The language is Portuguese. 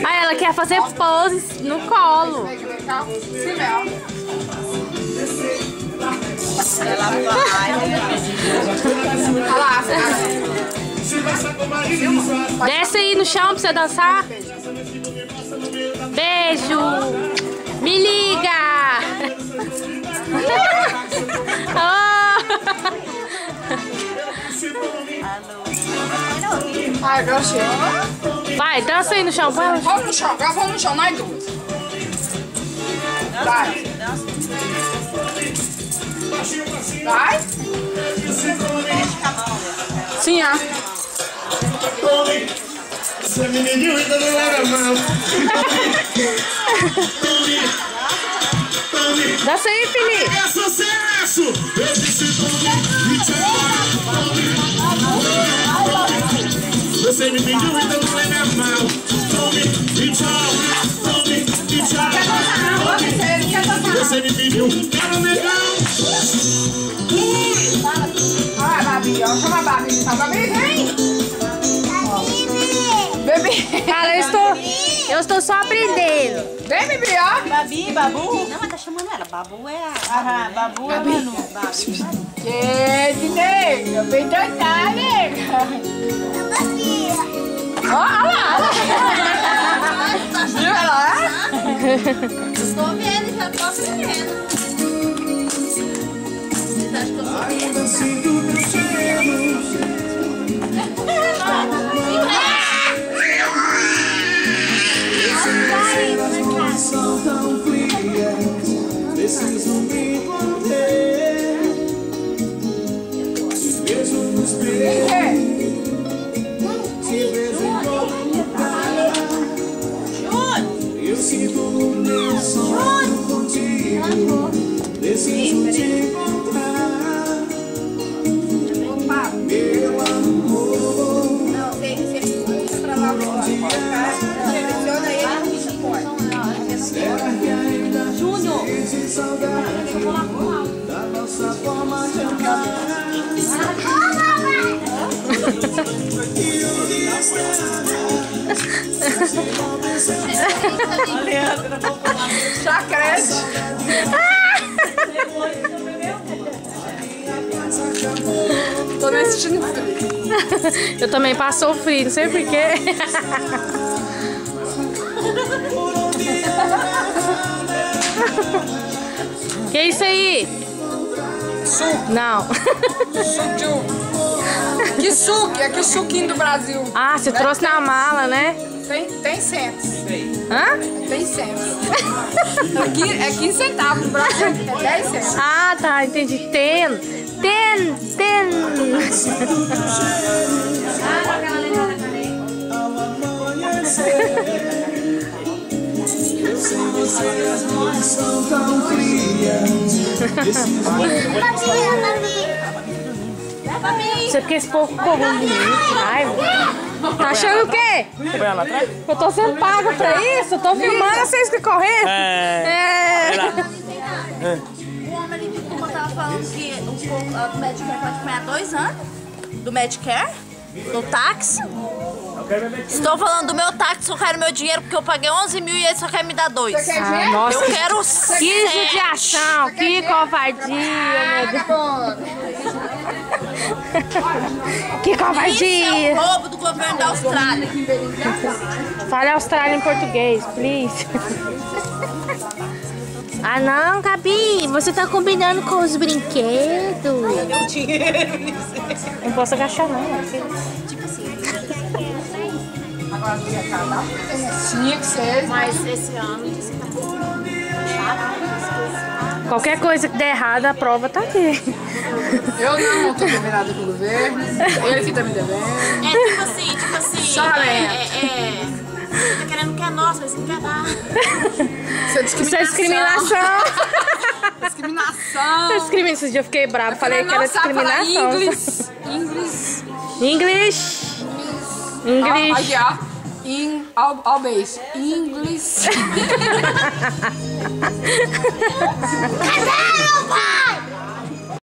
Ah, ela quer fazer pose no colo. Ela vai. Desce aí no chão pra você dançar. Beijo. Me liga. Ai, agora chega. Vai, dança aí no chão. Vamos no chão, agora vamos no chão, nós duas. Vai. Vai. Sim, ó. Dança aí, Felipe. É sucesso! Você me pediu, então não é normal. Tome e tchau. Tome e tchau. Você me pediu, quero legal. Olha a Babi, ó. Chama a Babi. A Babi, vem. Bebê. Cara, eu estou só aprendendo. Vem, bebê, ó. Babi, Babu? Não, mas tá chamando ela. Babu é a... Aham, Babu é a Manu. Babi. Que de nega. Vem dançar, nega. Ó, olha lá. Viu ela? Estou vendo, já tô aprendendo. Vocês acham que eu sou Ainda sinto teus cheiros. Não são tão frias. Preciso me conter. Te vejo no espelho. Te vejo em todo lugar. Eu sinto o meu sonho contigo. Preciso te encontrar. Meu amor. Não, tem que ser pra lá. Seleciona ele e puxa fora. Será que ainda sente saudade da nossa forma de amar? Já cresce. Tô me assistindo frio. Eu também passou frio, não sei porquê. Que é isso aí? Suco. Não. Suco. Que suco? É que o suquinho do Brasil. Ah, você trouxe na mala, né? Tem centos. Hã? Tem centos. Aqui é 15 centavos. No Brasil é 10 centos. Ah, tá, entendi. Ten. Sem você as noites são tão frias. Você porque esse povo ficou ruim. Ai, tá achando o quê? Eu tô sendo paga pra isso? Eu tô filmando vocês que correndo. O homem ali de Cuba tava falando que o Medicare pode comer há 2 anos. Do Medicare? No táxi? Estou falando do meu táxi, eu quero meu dinheiro porque eu paguei 11 mil e ele só quer me dar 2. Você quer Ah, dinheiro? nossa, Eu quero que judiação, que covardia, meu Deus. Que Isso é covardia. um roubo do governo da Austrália. Fale Austrália em português, please. Ah não, Gabi, você tá combinando com os brinquedos. Deu dinheiro. Não posso agachar não. Tipo assim. Agora devia acabar. 5, 6. Mas esse ano disse que tá bom. Qualquer coisa que der errado, a prova tá aqui. Eu não tô combinada com o governo. Ele que tá me devendo. É tipo assim. Só Você tá querendo que é nosso, mas não quer dar. Isso é Isso é discriminação. Discriminação. Discriminação. Esse dia eu fiquei brava, falei que era discriminação. Inglês. English. English. Aqui, ó. All base. Inglês. Cadê meu pai?